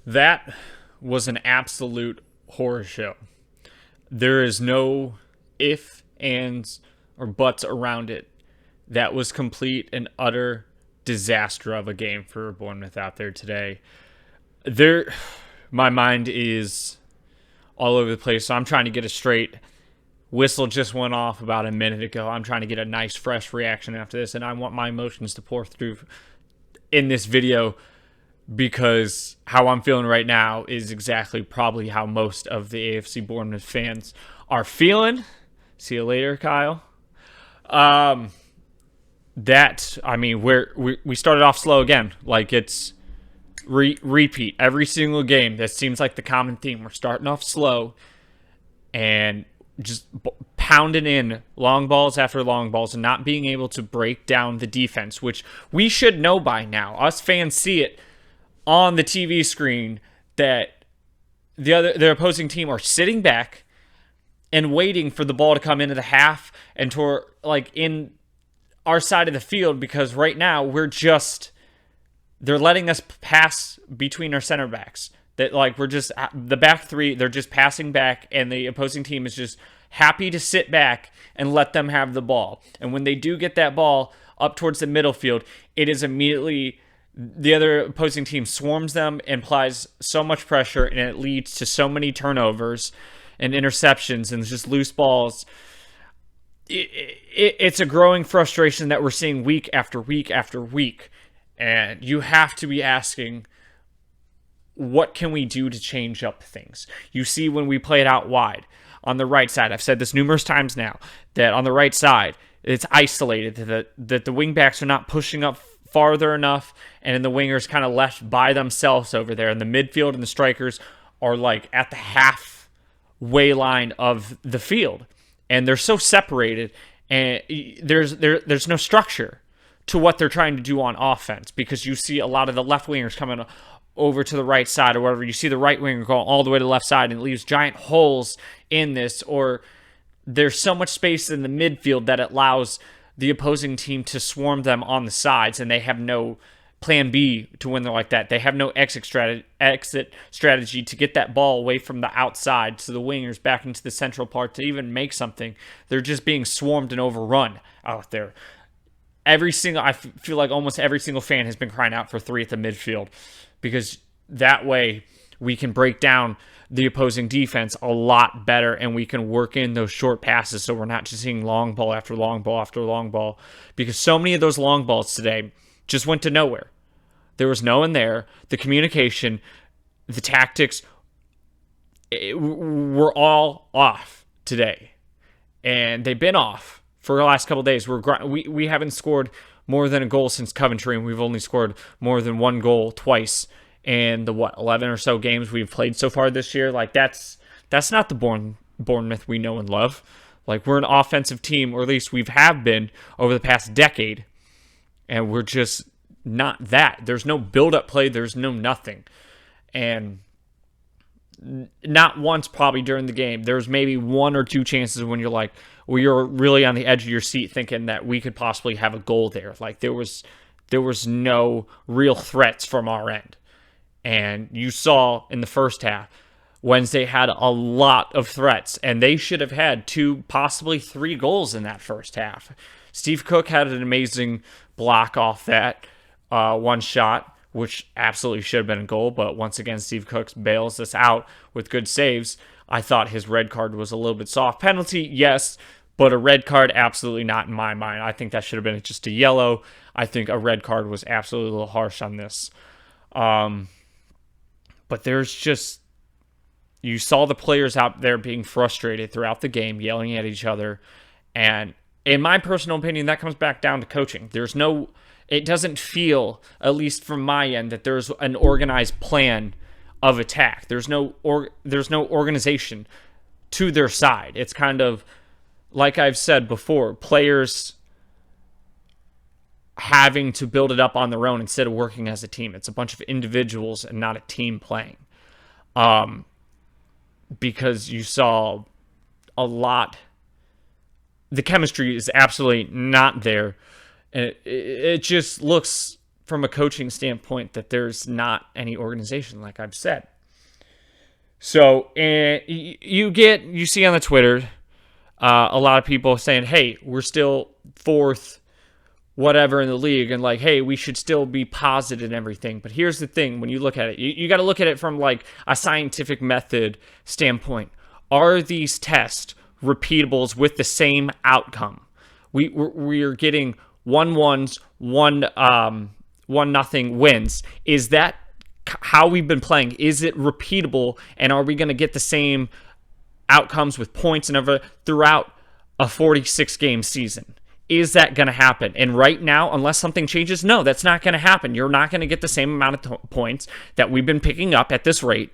That was an absolute horror show. There is no if, ands, or buts around it. That was complete and utter disaster of a game for Bournemouth out there today. My mind is all over the place, so I'm trying to get it straight. Whistle just went off about a minute ago. I'm trying to get a nice, fresh reaction after this, and I want my emotions to pour through in this video because how I'm feeling right now is exactly probably how most of the AFC Bournemouth fans are feeling. See you later, Kyle. We started off slow again. Like it's repeat every single game. That seems like the common theme. We're starting off slow and just pounding in long balls after long balls and not being able to break down the defense, which we should know by now. Us fans see it on the TV screen that the opposing team are sitting back and waiting for the ball to come into the half and in our side of the field, because right now they're letting us pass between our center backs. That we're just the back three, they're just passing back, and the opposing team is just happy to sit back and let them have the ball. And when they do get that ball up towards the middle field, it is immediately the other opposing team swarms them and applies so much pressure, and it leads to so many turnovers and interceptions and just loose balls. It's a growing frustration that we're seeing week after week after week. And you have to be asking, what can we do to change up things? You see when we play it out wide on the right side, I've said this numerous times now, that on the right side, it's isolated, that the wingbacks are not pushing up farther enough, and the wingers kind of left by themselves over there. And the midfield and the strikers are at the halfway line of the field. And they're so separated, and there's no structure to what they're trying to do on offense, because you see a lot of the left wingers coming over to the right side or whatever. You see the right winger going all the way to the left side, and it leaves giant holes in this, or there's so much space in the midfield that it allows the opposing team to swarm them on the sides, and they have no plan B to when they're like that. They have no exit strategy to get that ball away from the outside to the wingers back into the central part to even make something. They're just being swarmed and overrun out there. I feel like almost every single fan has been crying out for 3 at the midfield, because that way we can break down the opposing defense a lot better, and we can work in those short passes so we're not just seeing long ball after long ball after long ball, because so many of those long balls today just went to nowhere. There was no one there. The communication, the tactics, were all off today, and they've been off for the last couple of days. We haven't scored more than a goal since Coventry, and we've only scored more than one goal twice in the 11 or so games we've played so far this year. That's not the Bournemouth we know and love. We're an offensive team, or at least we have been over the past decade, and we're just not that. There's no build-up play. There's no nothing. And not once probably during the game. There's maybe 1 or 2 chances when you're really on the edge of your seat thinking that we could possibly have a goal there. There was no real threats from our end. And you saw in the first half, Wednesday had a lot of threats, and they should have had 2, possibly 3 goals in that first half. Steve Cook had an amazing block off that one shot, which absolutely should have been a goal, but once again, Steve Cook bails us out with good saves. I thought his red card was a little bit soft. Penalty, yes, but a red card, absolutely not in my mind. I think that should have been just a yellow. I think a red card was absolutely a little harsh on this. But you saw the players out there being frustrated throughout the game, yelling at each other. And in my personal opinion, that comes back down to coaching. It doesn't feel, at least from my end, that there's an organized plan of attack. There's no organization to their side. It's kind of, like I've said before, players having to build it up on their own instead of working as a team. It's a bunch of individuals and not a team playing. Because you saw a lot. The chemistry is absolutely not there. And it just looks from a coaching standpoint that there's not any organization, like I've said. So you see on the Twitter a lot of people saying, hey, we're still fourth, whatever in the league, and like, hey, we should still be positive and everything. But here's the thing, when you look at it, you got to look at it from like a scientific method standpoint. Are these tests repeatables with the same outcome? We're getting 1-1s, 1-0 wins. Is that how we've been playing? Is it repeatable? And are we going to get the same outcomes with points and everything throughout a 46-game season? Is that going to happen? And right now, unless something changes, no, that's not going to happen. You're not going to get the same amount of points that we've been picking up at this rate.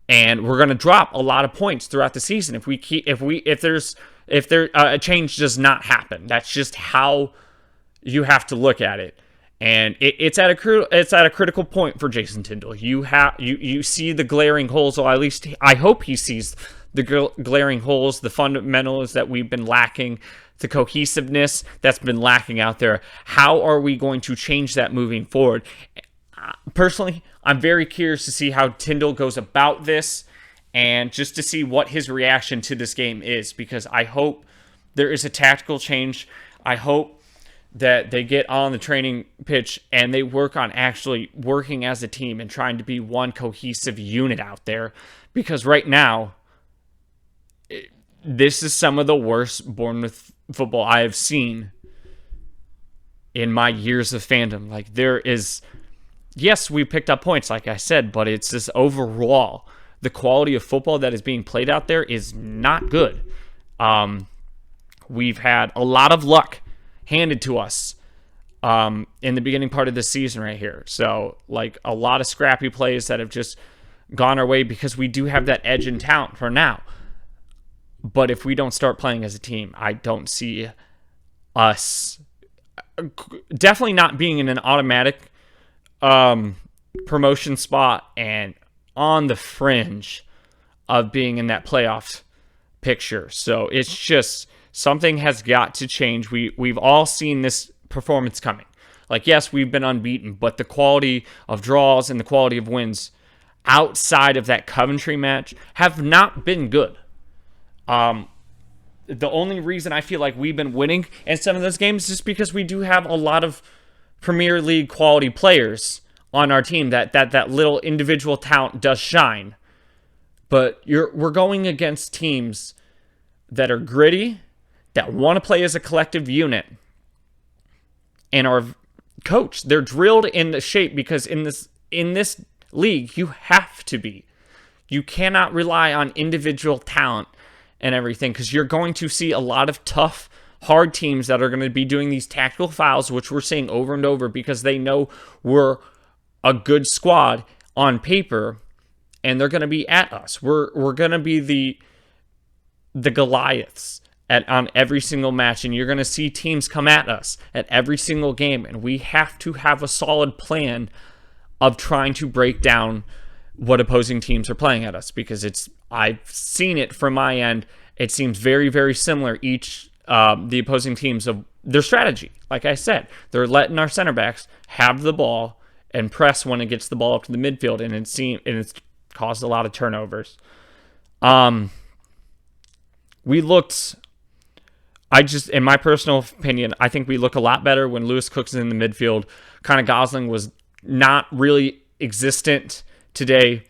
And we're going to drop a lot of points throughout the season if a change does not happen. That's just how you have to look at it. And it's at a critical point for Jason Tindall. You see the glaring holes, or at least I hope he sees the glaring holes, the fundamentals that we've been lacking, the cohesiveness that's been lacking out there. How are we going to change that moving forward? Personally, I'm very curious to see how Tindall goes about this and just to see what his reaction to this game is, because I hope there is a tactical change. I hope that they get on the training pitch and they work on actually working as a team and trying to be one cohesive unit out there, because right now, this is some of the worst Bournemouth football I have seen in my years of fandom. Like, there is, yes, we picked up points, like I said, but it's this overall, the quality of football that is being played out there is not good. We've had a lot of luck handed to us in the beginning part of the season right here. So, like, a lot of scrappy plays that have just gone our way because we do have that edge in talent for now. But if we don't start playing as a team, I don't see us definitely not being in an automatic promotion spot and on the fringe of being in that playoff picture. So it's just something has got to change. We've all seen this performance coming. Like, yes, we've been unbeaten, but the quality of draws and the quality of wins outside of that Coventry match have not been good. The only reason I feel like we've been winning in some of those games is because we do have a lot of Premier League quality players on our team that little individual talent does shine. But we're going against teams that are gritty, that want to play as a collective unit, and are coached. They're drilled in the shape, because in this league, you have to be. You cannot rely on individual talent and everything, because you're going to see a lot of tough, hard teams that are going to be doing these tactical fouls, which we're seeing over and over because they know we're a good squad on paper, and they're going to be at us. We're going to be the Goliaths on every single match, and you're going to see teams come at us at every single game, and we have to have a solid plan of trying to break down what opposing teams are playing at us, because I've seen it from my end. It seems very, very similar, the opposing teams, of their strategy. Like I said, they're letting our center backs have the ball and press when it gets the ball up to the midfield, and it's caused a lot of turnovers. We looked, in my personal opinion, I think we look a lot better when Lewis Cook's in the midfield. Kind of Gosling was not really existent today.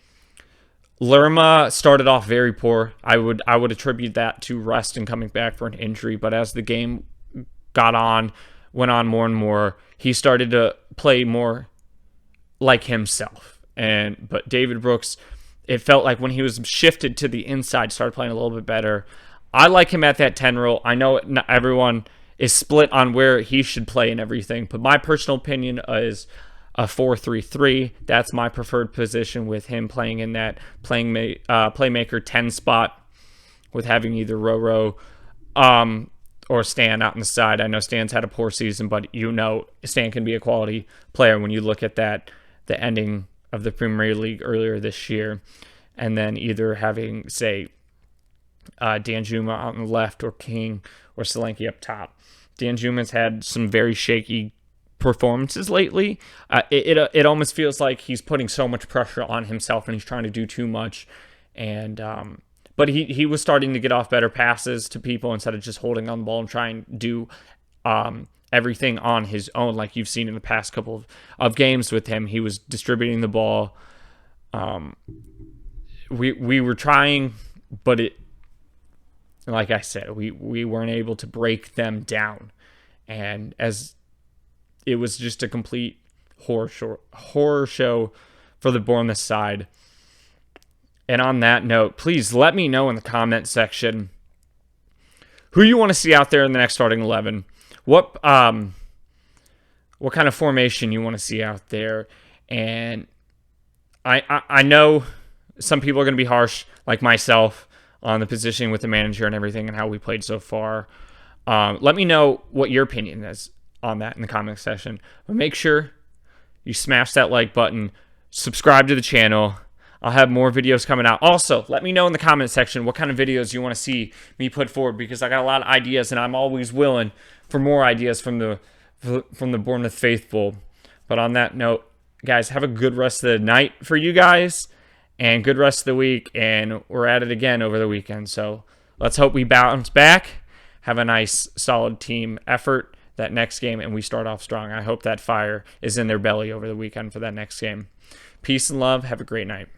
Lerma started off very poor. I would attribute that to rest and coming back for an injury, but as the game went on more and more, he started to play more like himself. But David Brooks, it felt like when he was shifted to the inside, started playing a little bit better. I like him at that 10 role. I know not everyone is split on where he should play and everything, but my personal opinion is a 4-3-3. That's my preferred position, with him playing in that playmaker 10 spot, with having either Roro or Stan out on the side. I know Stan's had a poor season, but Stan can be a quality player when you look at the ending of the Premier League earlier this year, and then either having, say, Danjuma out on the left, or King, or Solanke up top. Danjuma's had some very shaky performances lately. It almost feels like he's putting so much pressure on himself and he's trying to do too much. And but he was starting to get off better passes to people instead of just holding on the ball and trying to do everything on his own, like you've seen in the past couple of games with him. He was distributing the ball. We were trying, but like I said, we weren't able to break them down, and as it was just a complete horror show for the Bournemouth side. And on that note, please let me know in the comment section who you want to see out there in the next starting 11. What kind of formation you want to see out there. And I know some people are going to be harsh, like myself, on the positioning with the manager and everything and how we played so far. Let me know what your opinion is on that in the comment section. But make sure you smash that like button, subscribe to the channel. I'll have more videos coming out. Also, let me know in the comment section what kind of videos you want to see me put forward, because I got a lot of ideas and I'm always willing for more ideas from the Bournemouth faithful. But on that note, guys, have a good rest of the night for you guys and good rest of the week. And we're at it again over the weekend. So let's hope we bounce back, have a nice solid team effort that next game, and we start off strong. I hope that fire is in their belly over the weekend for that next game. Peace and love. Have a great night.